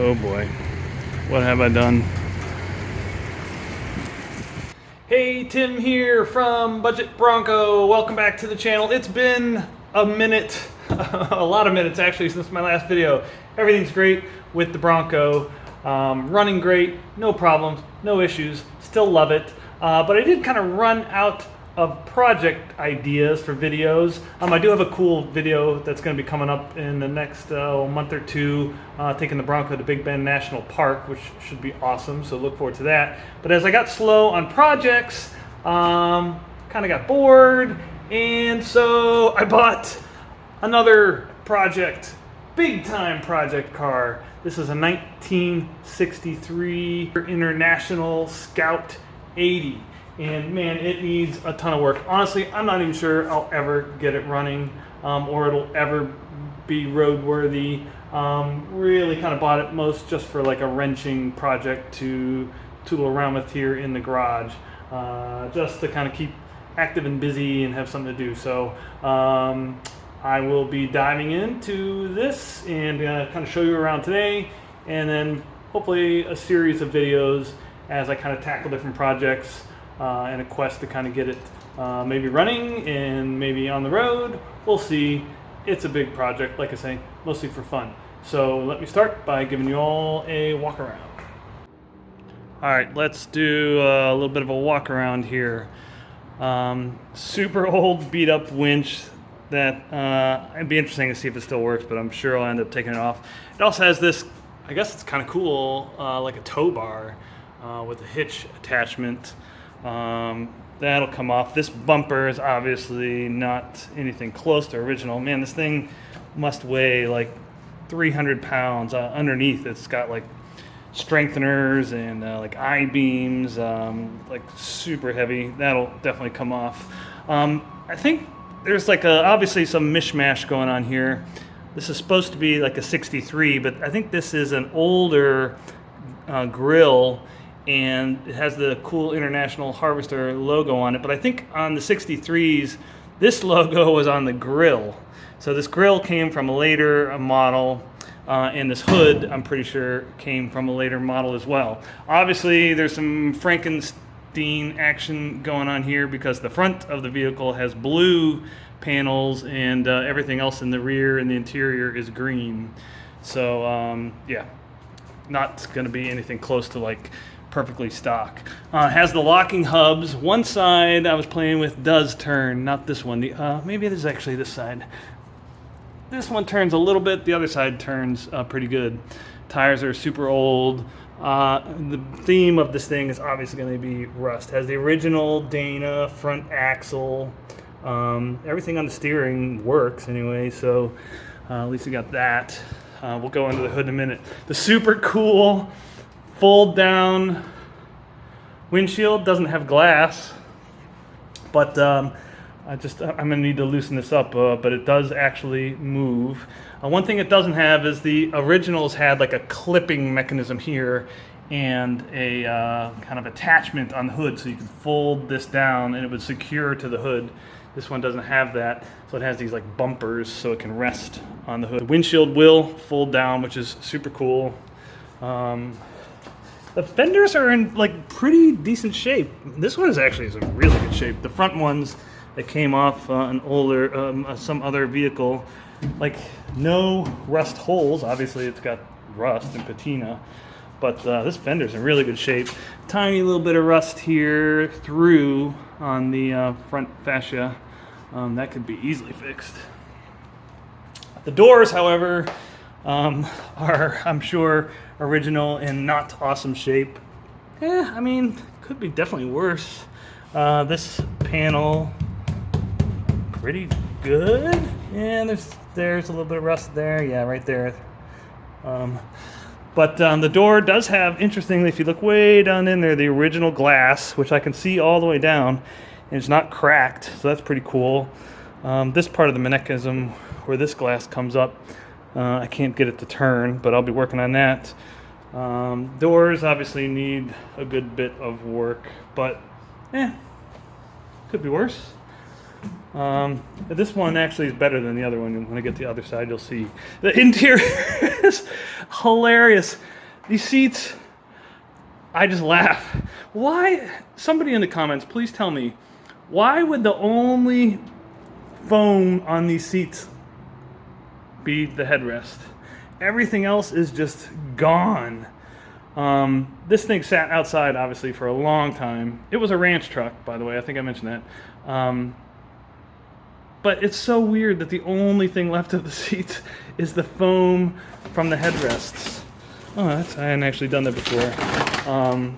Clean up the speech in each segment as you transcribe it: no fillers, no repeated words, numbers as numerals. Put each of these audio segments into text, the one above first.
Oh boy, what have I done? Hey, Tim here from Budget Bronco. Welcome back to the channel. It's been a minute, a lot of minutes actually, since my last video. Everything's great with the Bronco. Running great, no problems, no issues, still love it. But I did kind of run out of project ideas for videos. I do have a cool video that's going to be coming up in the next month or two, taking the Bronco to Big Bend National Park, which should be awesome, so look forward to that. But as I got slow on projects, kind of got bored, and so I bought another project, big time project car. This is a 1963 International Scout 80. And man, it needs a ton of work. Honestly, I'm not even sure I'll ever get it running or it'll ever be roadworthy. Really kind of bought it most just for like a wrenching project to tool around with here in the garage, just to kind of keep active and busy and have something to do. So I will be diving into this and kind of show you around today, and then hopefully a series of videos as I kind of tackle different projects. And a quest to kind of get it maybe running and maybe on the road. We'll see. It's a big project, like I say, mostly for fun. So let me start by giving you all a walk around. All right, let's do a little bit of a walk around here. Super old beat up winch that it'd be interesting to see if it still works, but I'm sure I'll end up taking it off. It also has this, I guess it's kind of cool, like a tow bar with a hitch attachment. That'll come off. This bumper is obviously not anything close to original. Man, this thing must weigh like 300 pounds. Underneath it's got like strengtheners and like I-beams, like super heavy. That'll definitely come off. I think there's like obviously some mishmash going on here. This is supposed to be like a 63, but I think this is an older grill, and it has the cool International Harvester logo on it. But I think on the 63s, this logo was on the grill. So this grill came from a later model, and this hood, I'm pretty sure, came from a later model as well. Obviously, there's some Frankenstein action going on here because the front of the vehicle has blue panels and everything else in the rear and the interior is green. So yeah, not going to be anything close to like perfectly stock. It has the locking hubs. One side I was playing with does turn, not this one. Maybe it is actually this side. This one turns a little bit, the other side turns pretty good. Tires are super old. The theme of this thing is obviously going to be rust. It has the original Dana front axle. Everything on the steering works anyway, so at least we got that. We'll go into the hood in a minute. The super cool fold down windshield doesn't have glass, but I'm gonna need to loosen this up, but it does actually move. One thing it doesn't have is the originals had like a clipping mechanism here and a kind of attachment on the hood, so you could fold this down and it would secure to the hood. This one doesn't have that, so it has these like bumpers so it can rest on the hood. The windshield will fold down, which is super cool. The fenders are in like pretty decent shape. This one is actually in really good shape. The front ones that came off an older, some other vehicle, like no rust holes. Obviously it's got rust and patina, but this fender's in really good shape. Tiny little bit of rust here through on the front fascia. That could be easily fixed. The doors, however, are, I'm sure, original and not awesome shape. I mean, could be definitely worse. This panel, pretty good. And there's a little bit of rust there. Yeah, right there. But the door does have, interestingly, if you look way down in there, the original glass, which I can see all the way down, and it's not cracked, so that's pretty cool. This part of the mechanism where this glass comes up, I can't get it to turn, but I'll be working on that. Doors obviously need a good bit of work, but could be worse. This one actually is better than the other one. When I get to the other side, you'll see. The interior is hilarious. These seats, I just laugh. Why? Somebody in the comments, please tell me, why would the only foam on these seats be the headrest? Everything else is just gone. This thing sat outside, obviously, for a long time. It was a ranch truck, by the way. I think I mentioned that. But it's so weird that the only thing left of the seats is the foam from the headrests. Oh, I hadn't actually done that before.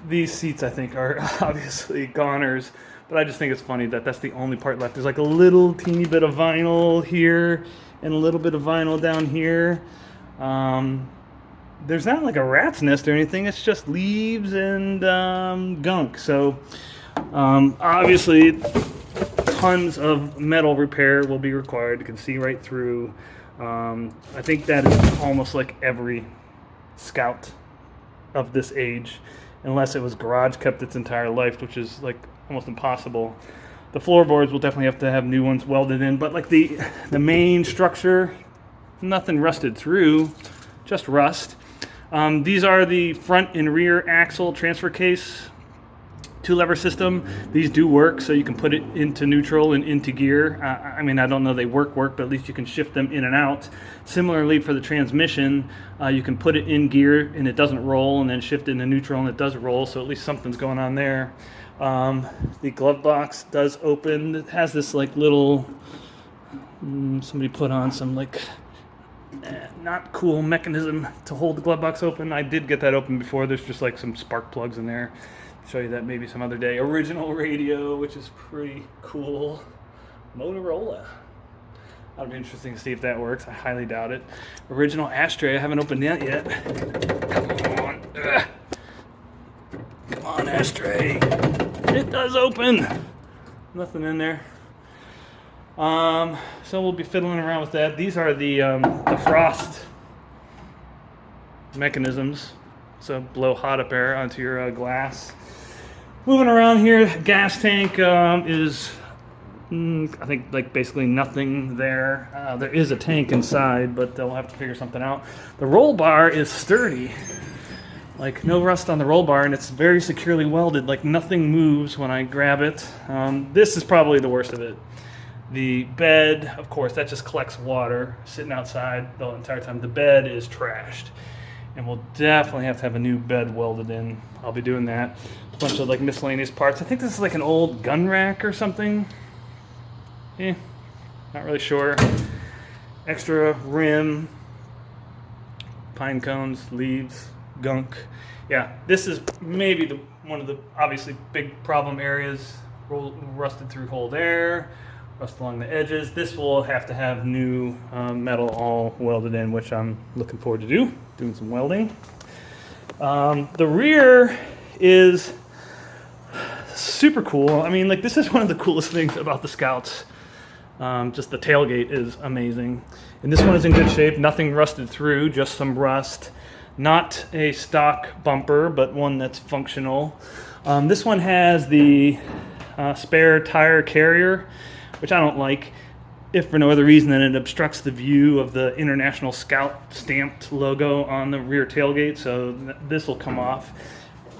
These seats, I think, are obviously goners, but I just think it's funny that that's the only part left. There's like a little teeny bit of vinyl here and a little bit of vinyl down here. There's not like a rat's nest or anything. It's just leaves and gunk. So obviously tons of metal repair will be required. You can see right through. I think that is almost like every Scout of this age, unless it was garage kept its entire life, which is like almost impossible. The floorboards will definitely have to have new ones welded in, but like the main structure, nothing rusted through, just rust. These are the front and rear axle transfer case 2-lever system. These do work, so you can put it into neutral and into gear. I mean, I don't know they work, but at least you can shift them in and out. Similarly, for the transmission, you can put it in gear and it doesn't roll, and then shift it into neutral and it does roll, so at least something's going on there. The glove box does open. It has this like little, somebody put on some like not cool mechanism to hold the glove box open. I did get that open before. There's just like some spark plugs in there. Show you that maybe some other day. Original radio, which is pretty cool. Motorola. That'll be interesting to see if that works. I highly doubt it. Original ashtray. I haven't opened that yet. Come on. Ugh. Come on, ashtray. It does open. Nothing in there. So we'll be fiddling around with that. These are the frost mechanisms. So blow hot up air onto your glass. Moving around here, gas tank is, I think, like basically nothing there. There is a tank inside, but they'll have to figure something out. The roll bar is sturdy, like no rust on the roll bar, and it's very securely welded. Like nothing moves when I grab it. This is probably the worst of it. The bed, of course, that just collects water sitting outside the entire time. The bed is trashed. And we'll definitely have to have a new bed welded in. I'll be doing that. A bunch of like miscellaneous parts. I think this is like an old gun rack or something. Not really sure. Extra rim, pine cones, leaves, gunk. Yeah, this is maybe one of the obviously big problem areas. Rusted through hole there, rust along the edges. This will have to have new metal all welded in, which I'm looking forward to doing some welding. The rear is super cool. I mean, like this is one of the coolest things about the Scouts. Just the tailgate is amazing. And this one is in good shape. Nothing rusted through, just some rust. Not a stock bumper, but one that's functional. This one has the spare tire carrier, which I don't like, if for no other reason than it obstructs the view of the International Scout stamped logo on the rear tailgate, so this will come off.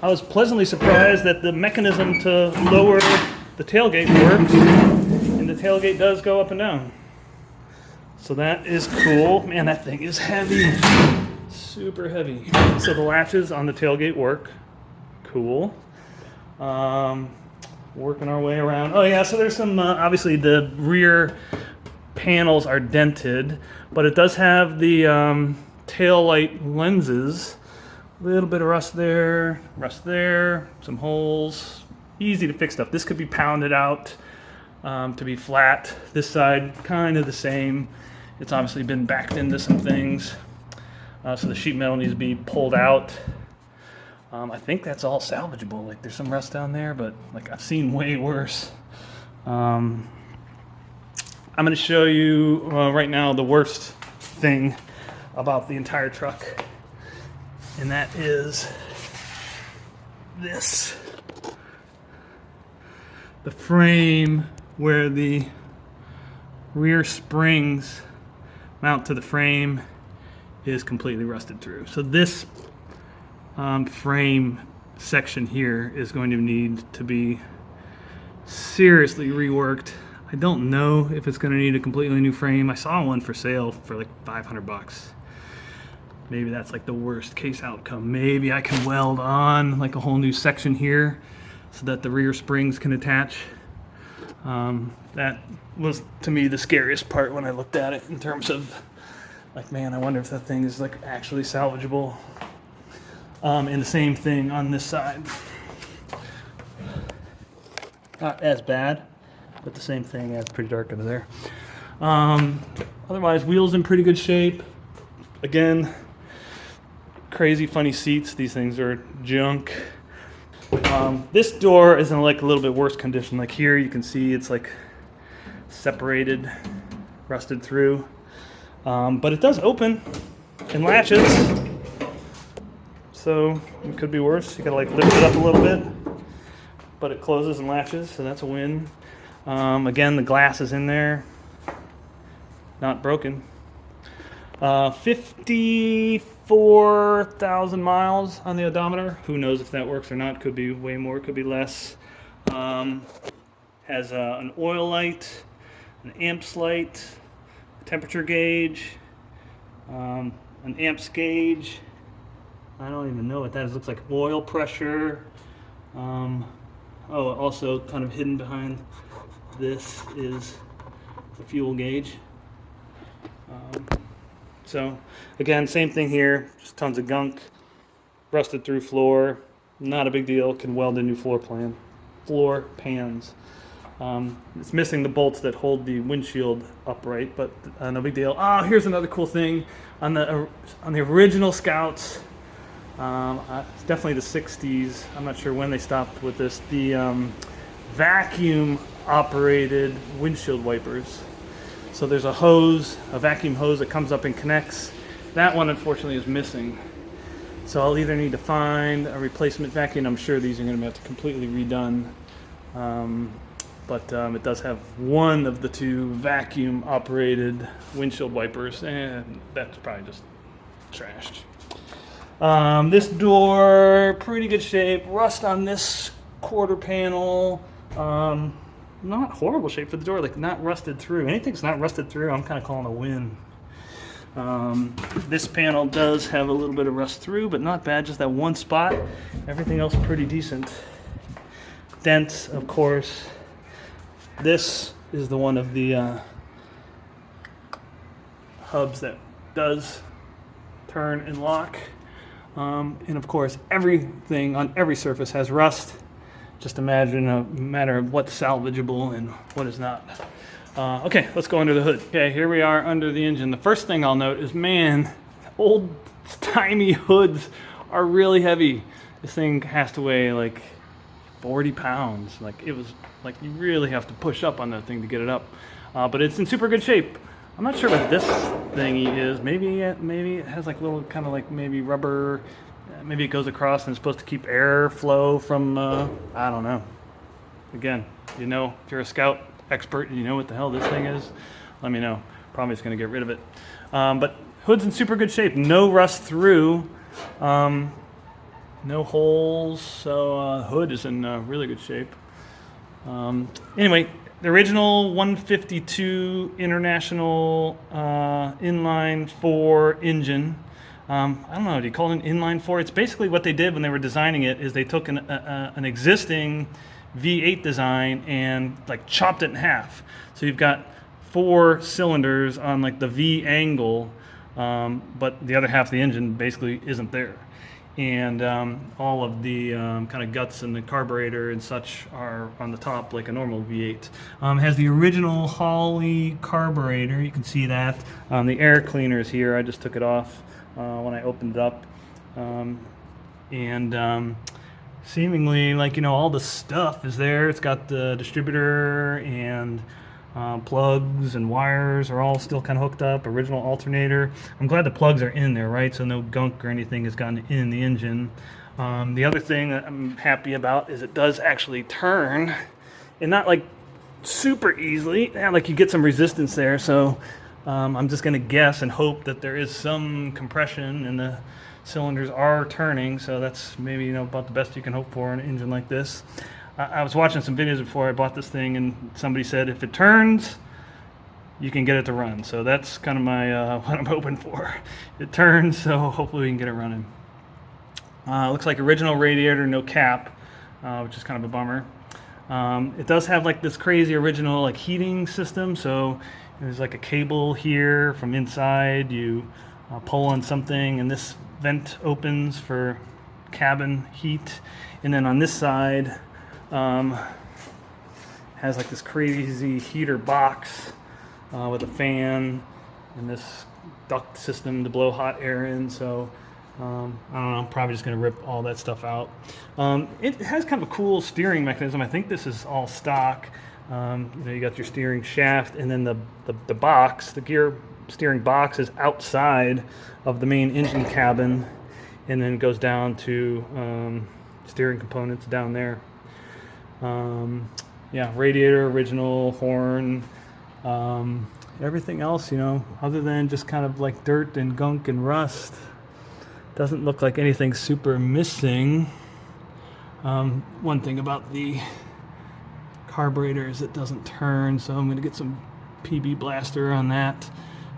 I was pleasantly surprised that the mechanism to lower the tailgate works, and the tailgate does go up and down. So that is cool. Man, that thing is heavy. Super heavy. So the latches on the tailgate work. Cool. Working our way around. Oh yeah, so there's some, obviously the rear panels are dented, but it does have the tail light lenses. A little bit of rust there, some holes. Easy to fix stuff. This could be pounded out to be flat. This side, kind of the same. It's obviously been backed into some things. So the sheet metal needs to be pulled out. I think that's all salvageable. Like there's some rust down there, but like I've seen way worse. I'm going to show you right now the worst thing about the entire truck, and that is this. The frame where the rear springs mount to the frame is completely rusted through. So this frame section here is going to need to be seriously reworked. I don't know if it's going to need a completely new frame. I saw one for sale for like $500. Maybe that's like the worst case outcome. Maybe I can weld on like a whole new section here so that the rear springs can attach. That was to me the scariest part when I looked at it, in terms of like, man, I wonder if that thing is like actually salvageable. And the same thing on this side. Not as bad, but the same thing. It's pretty dark under there. Otherwise, wheels in pretty good shape. Again, crazy funny seats. These things are junk. This door is in like a little bit worse condition. Like here you can see it's like separated, rusted through. But it does open and latches. So it could be worse. You gotta like lift it up a little bit, but it closes and latches, so that's a win. Again, the glass is in there, not broken. 54,000 miles on the odometer. Who knows if that works or not? Could be way more, could be less. Has an oil light, an amps light, temperature gauge, an amps gauge. I don't even know what that is. It looks like oil pressure. Also kind of hidden behind this is the fuel gauge. So again, same thing here, just tons of gunk, rusted through floor, not a big deal, can weld a new floor pans. It's missing the bolts that hold the windshield upright, but no big deal. Here's another cool thing on the original Scouts. It's definitely the 60s. I'm not sure when they stopped with this. The vacuum operated windshield wipers. So there's a vacuum hose that comes up and connects. That one unfortunately is missing. So I'll either need to find a replacement vacuum. I'm sure these are going to have to completely redone. But it does have one of the two vacuum operated windshield wipers, and that's probably just trashed. This door, pretty good shape. Rust on this quarter panel. Not horrible shape for the door, like not rusted through. Anything that's not rusted through, I'm kind of calling a win. This panel does have a little bit of rust through, but not bad, just that one spot. Everything else pretty decent. Dents, of course. This is the one of the hubs that does turn and lock. And of course, everything on every surface has rust. Just imagine a matter of what's salvageable and what is not. Okay, let's go under the hood. Okay, here we are under the engine. The first thing I'll note is, man, old-timey hoods are really heavy. This thing has to weigh like 40 pounds. Like, it was like you really have to push up on that thing to get it up. But it's in super good shape. I'm not sure what this thingy is. Maybe it has like little kind of like maybe rubber. Maybe it goes across and it's supposed to keep airflow from. I don't know. Again, if you're a Scout expert and you know what the hell this thing is, let me know. Probably just gonna get rid of it. But hood's in super good shape. No rust through. No holes. So hood is in really good shape. Anyway. The original 152 International inline 4 engine. I don't know, do you call it an inline 4? It's basically what they did when they were designing it is they took an existing V8 design and like chopped it in half. So you've got 4 cylinders on like the V angle, but the other half of the engine basically isn't there. And all of the kind of guts and the carburetor and such are on the top like a normal V8. Has the original Holley carburetor, you can see that. The air cleaner is here, I just took it off when I opened it up. Seemingly like, all the stuff is there. It's got the distributor and plugs and wires are all still kind of hooked up. Original alternator. I'm glad the plugs are in there, right? So no gunk or anything has gotten in the engine. The other thing that I'm happy about is it does actually turn, and not like super easily. Yeah, like you get some resistance there, so I'm just going to guess and hope that there is some compression and the cylinders are turning, so that's maybe, about the best you can hope for in an engine like this. I was watching some videos before I bought this thing, and somebody said if it turns, you can get it to run. So that's kind of my what I'm hoping for. It turns, so hopefully we can get it running. Looks like original radiator, no cap, which is kind of a bummer. It does have like this crazy original like heating system, so there's like a cable here from inside. You pull on something, and this vent opens for cabin heat. And then on this side, has like this crazy heater box with a fan and this duct system to blow hot air in. So I don't know, I'm probably just going to rip all that stuff out. It has kind of a cool steering mechanism. I think this is all stock. You got your steering shaft, and then the box, the gear steering box, is outside of the main engine cabin, and then goes down to steering components down there. Yeah, radiator, original, horn, everything else, other than just kind of like dirt and gunk and rust. Doesn't look like anything super missing. One thing about the carburetor is it doesn't turn, so I'm going to get some PB blaster on that,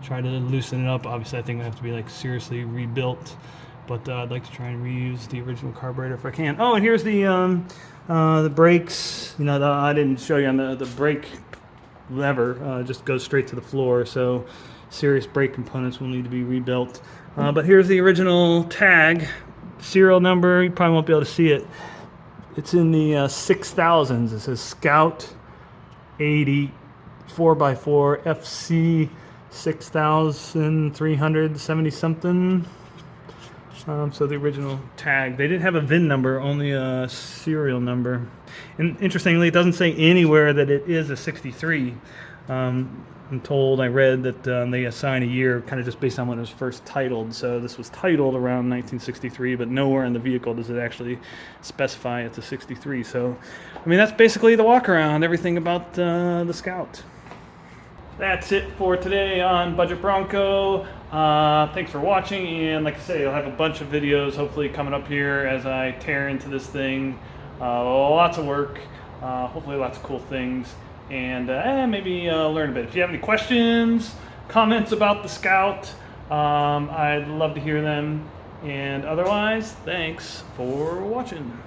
try to loosen it up. Obviously I think I have to be like seriously rebuilt, but I'd like to try and reuse the original carburetor if I can. Oh, and here's the brakes. I didn't show you on the brake lever, just goes straight to the floor, so serious brake components will need to be rebuilt. But here's the original tag, serial number. You probably won't be able to see it. It's in the 6000s. It says Scout 80 4x4 FC 6370 something. So the original tag. They didn't have a VIN number, only a serial number. And interestingly, it doesn't say anywhere that it is a 63. I read that they assign a year kind of just based on when it was first titled. So this was titled around 1963, but nowhere in the vehicle does it actually specify it's a 63. So, that's basically the walk around, everything about the Scout. That's it for today on Budget Bronco. Thanks for watching, and like I say, I'll have a bunch of videos hopefully coming up here as I tear into this thing. Lots of work, hopefully lots of cool things, and maybe learn a bit. If you have any questions, comments about the Scout, I'd love to hear them. And otherwise, thanks for watching.